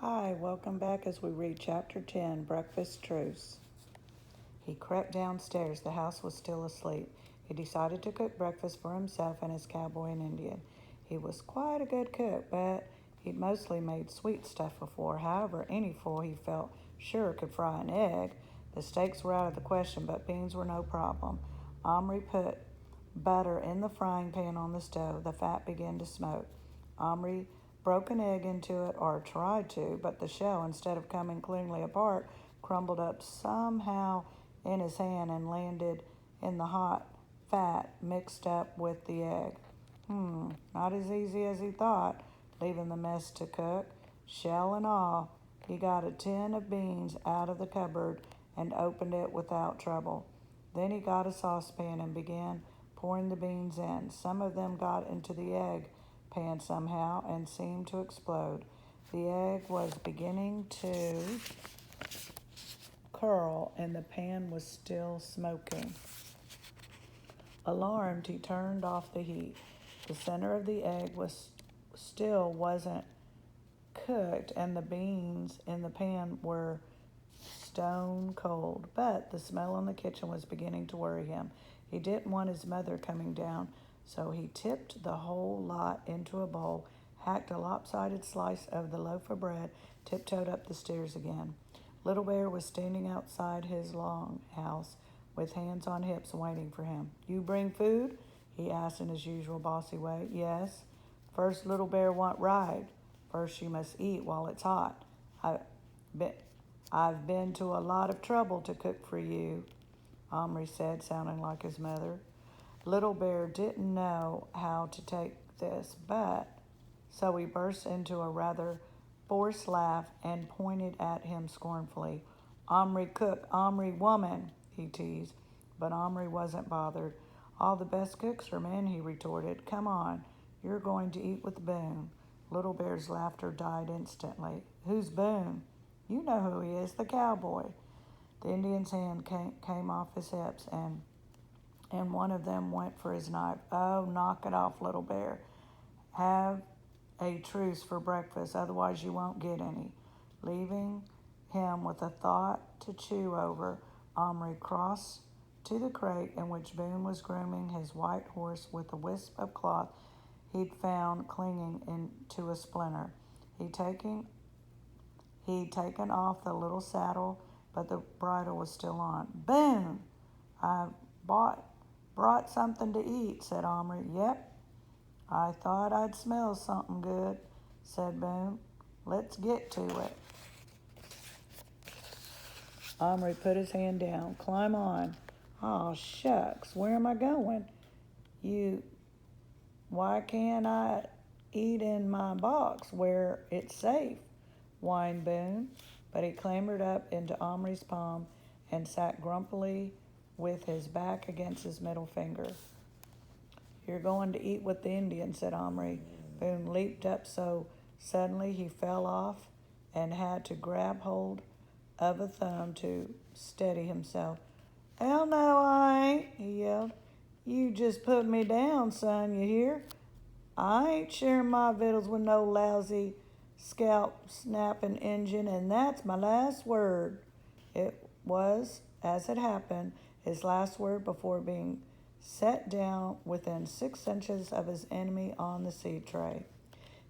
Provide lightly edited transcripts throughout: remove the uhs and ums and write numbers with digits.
Hi, welcome back as we read Chapter 10, Breakfast Truce. He crept downstairs. The house was still asleep. He decided to cook breakfast for himself and his cowboy and Indian. He was quite a good cook, but he'd mostly made sweet stuff before. However, any fool he felt sure could fry an egg. The steaks were out of the question, but beans were no problem. Omri put butter in the frying pan on the stove. The fat began to smoke. Omri broke an egg into it, or tried to, but the shell, instead of coming cleanly apart, crumbled up somehow in his hand and landed in the hot fat mixed up with the egg. Not as easy as he thought, leaving the mess to cook. Shell and all, he got a tin of beans out of the cupboard and opened it without trouble. Then he got a saucepan and began pouring the beans in. Some of them got into the egg pan somehow and seemed to explode. The egg was beginning to curl and the pan was still smoking. Alarmed, he turned off the heat. The center of the egg still wasn't cooked and the beans in the pan were stone cold, but the smell in the kitchen was beginning to worry him. He didn't want his mother coming down, so he tipped the whole lot into a bowl, hacked a lopsided slice of the loaf of bread, tiptoed up the stairs again. Little Bear was standing outside his long house with hands on hips waiting for him. "You bring food?" he asked in his usual bossy way. "Yes." "First, Little Bear want ride. First you must eat while it's hot. I bet I've been to a lot of trouble to cook for you," Omri said, sounding like his mother. Little Bear didn't know how to take this, but so he burst into a rather forced laugh and pointed at him scornfully. "Omri cook, Omri woman," he teased, but Omri wasn't bothered. "All the best cooks are men," he retorted. "Come on, you're going to eat with Boone." Little Bear's laughter died instantly. "Who's Boone?" "You know who he is, the cowboy." The Indian's hand came off his hips, and one of them went for his knife. "Oh, knock it off, Little Bear. Have a truce for breakfast, otherwise you won't get any." Leaving him with a thought to chew over, Omri crossed to the crate in which Boone was grooming his white horse with a wisp of cloth he'd found clinging into a splinter. He'd taken off the little saddle, but the bridle was still on. "Boone, I've brought something to eat," said Omri. "Yep, I thought I'd smell something good," said Boone. "Let's get to it." Omri put his hand down. "Climb on." "Aw, shucks, where am I going?" "You, why can't I eat in my box where it's safe?" whined Boone, but he clambered up into Omri's palm and sat grumpily with his back against his middle finger. "You're going to eat with the Indian," said Omri. Boone leaped up so suddenly he fell off and had to grab hold of a thumb to steady himself. "Hell no, I ain't," he yelled. "You just put me down, son, you hear? I ain't sharing my victuals with no lousy scalp-snapping Injun, and that's my last word." It was, as it happened, his last word before being set down within 6 inches of his enemy on the seed tray.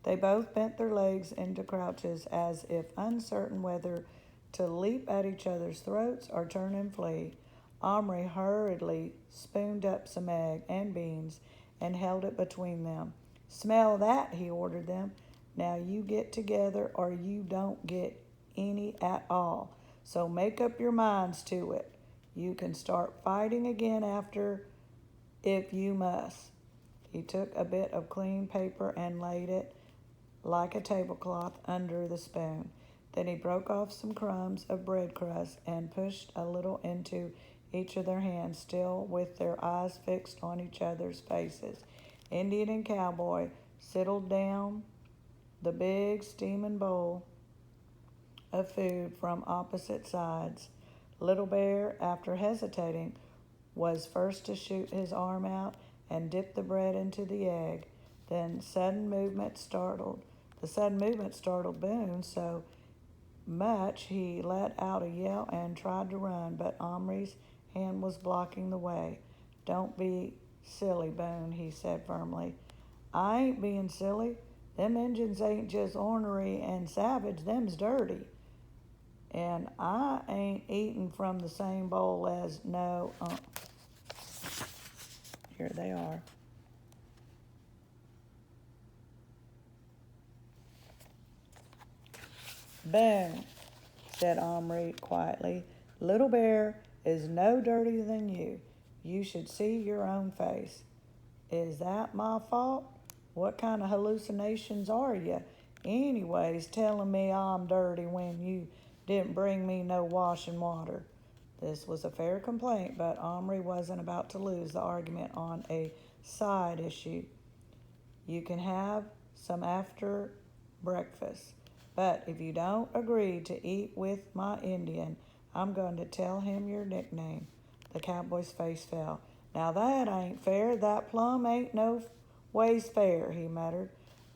They both bent their legs into crouches as if uncertain whether to leap at each other's throats or turn and flee. Omri hurriedly spooned up some egg and beans and held it between them. "Smell that," he ordered them. "Now you get together or you don't get any at all. So make up your minds to it. You can start fighting again after if you must." He took a bit of clean paper and laid it like a tablecloth under the spoon. Then he broke off some crumbs of bread crust and pushed a little into each of their hands, still with their eyes fixed on each other's faces. Indian and cowboy settled down the big steaming bowl of food from opposite sides. Little Bear, after hesitating, was first to shoot his arm out and dip the bread into the egg. The sudden movement startled Boone, so much, he let out a yell and tried to run, but Omri's hand was blocking the way. "Don't be silly, Boone," he said firmly. "I ain't being silly. Them Injuns ain't just ornery and savage, them's dirty. And I ain't eating from the same bowl as no, here they are." "Boone," said Omri quietly, "Little Bear is no dirtier than you. You should see your own face." "Is that my fault? What kind of hallucinations are you, anyways, telling me I'm dirty when you didn't bring me no washing water?" This was a fair complaint, but Omri wasn't about to lose the argument on a side issue. "You can have some after breakfast, but if you don't agree to eat with my Indian, I'm going to tell him your nickname." The cowboy's face fell. "Now that ain't fair. That plumb ain't no ways fair," he muttered.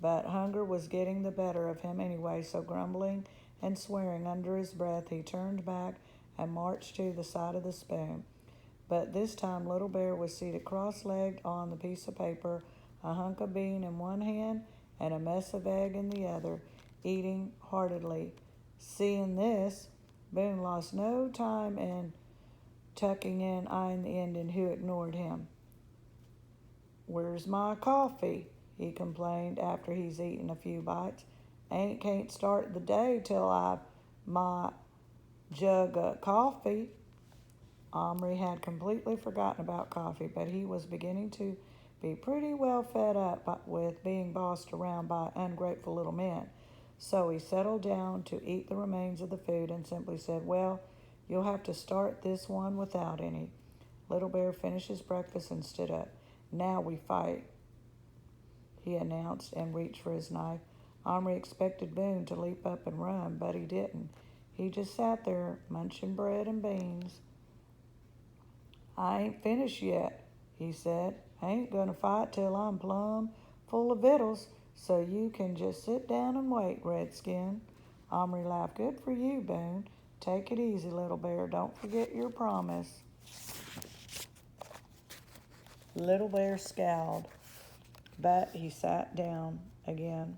But hunger was getting the better of him anyway, so grumbling and swearing under his breath, he turned back and marched to the side of the spoon. But this time Little Bear was seated cross-legged on the piece of paper, a hunk of bean in one hand and a mess of egg in the other, eating heartily. Seeing this, Boone lost no time in tucking in, eyeing the Indian, who ignored him. "Where's my coffee?" he complained after he's eaten a few bites. Can't start the day till I've my jug of coffee." Omri had completely forgotten about coffee, but he was beginning to be pretty well fed up with being bossed around by ungrateful little men. So he settled down to eat the remains of the food and simply said, "Well, you'll have to start this one without any." Little Bear finished his breakfast and stood up. "Now we fight," he announced, and reached for his knife. Omri expected Boone to leap up and run, but he didn't. He just sat there, munching bread and beans. "I ain't finished yet," he said. "I ain't gonna fight till I'm plumb full of victuals, so you can just sit down and wait, Redskin." Omri laughed. "Good for you, Boone. Take it easy, Little Bear. Don't forget your promise." Little Bear scowled, but he sat down again.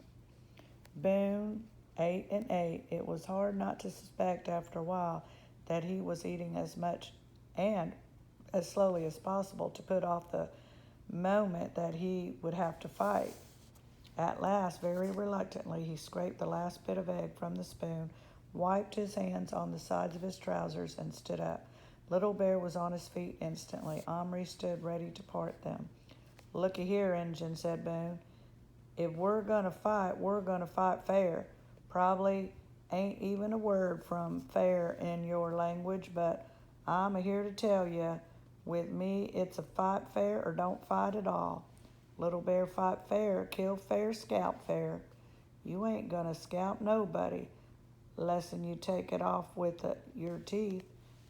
Boone ate and ate. It was hard not to suspect after a while that he was eating as much and as slowly as possible to put off the moment that he would have to fight. At last, very reluctantly, he scraped the last bit of egg from the spoon, wiped his hands on the sides of his trousers, and stood up. Little Bear was on his feet instantly. Omri stood ready to part them. "Looky here, Injun," said Boone. "If we're gonna fight fair. Probably ain't even a word from fair in your language, but I'm here to tell you, with me it's a fight fair or don't fight at all. Little Bear fight fair, kill fair, scalp fair. You ain't gonna scalp nobody, lessen you take it off with your teeth."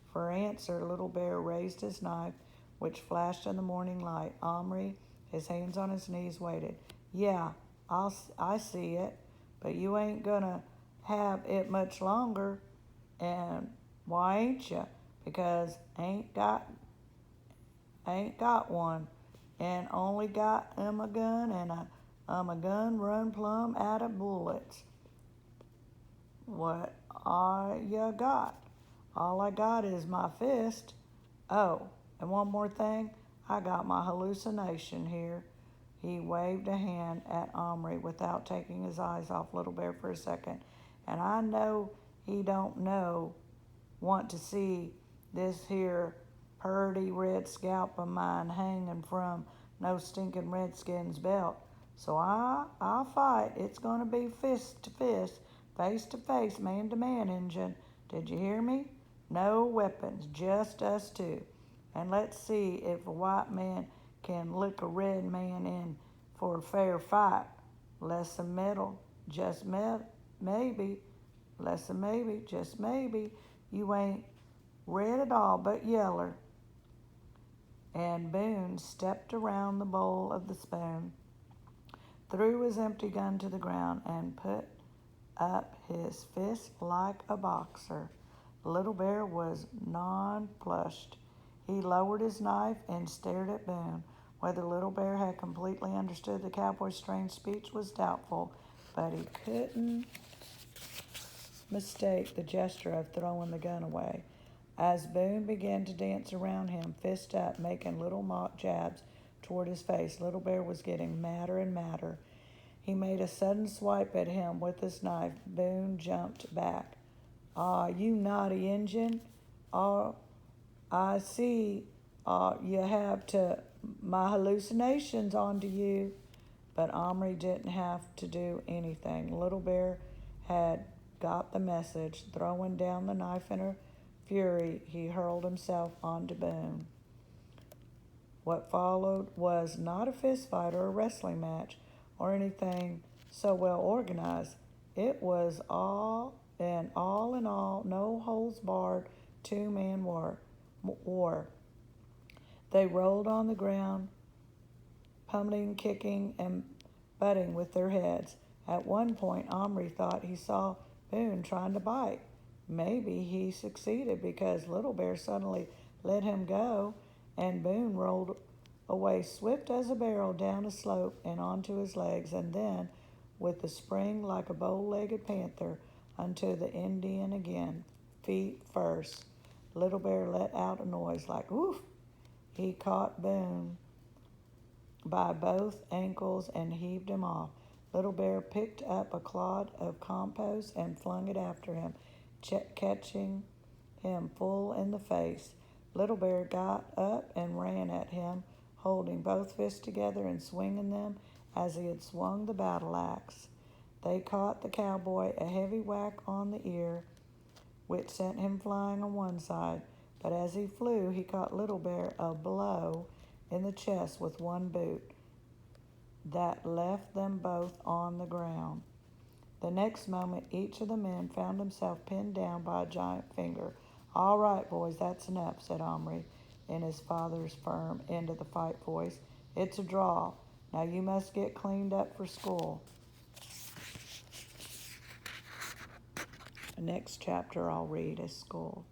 For answer, Little Bear raised his knife, which flashed in the morning light. Omri, his hands on his knees, waited. "Yeah, I see it, but you ain't gonna have it much longer. And why ain't you?" "Because ain't got one, and only got a gun, and a gun run plumb out of bullets." "What all you got?" "All I got is my fist. Oh, and one more thing, I got my hallucination here." He waved a hand at Omri without taking his eyes off Little Bear for a second. "And I know he don't want to see this here purty red scalp of mine hanging from no stinking redskin's belt. So I'll fight. It's gonna be fist to fist, face to face, man to man, Injun. Did you hear me? No weapons, just us two. And let's see if a white man can lick a red man in for a fair fight. Less'n metal, just maybe. Less'n maybe, just maybe. You ain't red at all, but yeller." And Boone stepped around the bowl of the spoon, threw his empty gun to the ground, and put up his fist like a boxer. Little Bear was nonplussed. He lowered his knife and stared at Boone. Whether Little Bear had completely understood the cowboy's strange speech was doubtful, but he couldn't mistake the gesture of throwing the gun away. As Boone began to dance around him, fist up, making little mock jabs toward his face, Little Bear was getting madder and madder. He made a sudden swipe at him with his knife. Boone jumped back. "Ah, you naughty Injun. Ah, I see you have to my hallucinations onto you." But Omri didn't have to do anything. Little Bear had got the message. Throwing down the knife in a fury, he hurled himself onto Boone. What followed was not a fist fight or a wrestling match or anything so well organized. It was all in all, no holds barred two-man war. They rolled on the ground, pummeling, kicking, and butting with their heads. At one point, Omri thought he saw Boone trying to bite. Maybe he succeeded because Little Bear suddenly let him go, and Boone rolled away swift as a barrel down a slope and onto his legs, and then, with a spring like a bow-legged panther, onto the Indian again, feet first. Little Bear let out a noise like "woof." He caught Boone by both ankles and heaved him off. Little Bear picked up a clod of compost and flung it after him, catching him full in the face. Little Bear got up and ran at him, holding both fists together and swinging them as he had swung the battle axe. They caught the cowboy a heavy whack on the ear, which sent him flying on one side, but as he flew, he caught Little Bear a blow in the chest with one boot that left them both on the ground. The next moment, each of the men found himself pinned down by a giant finger. "All right, boys, that's enough," said Omri in his father's firm end-of-the-fight voice. "It's a draw. Now you must get cleaned up for school." The next chapter I'll read is school.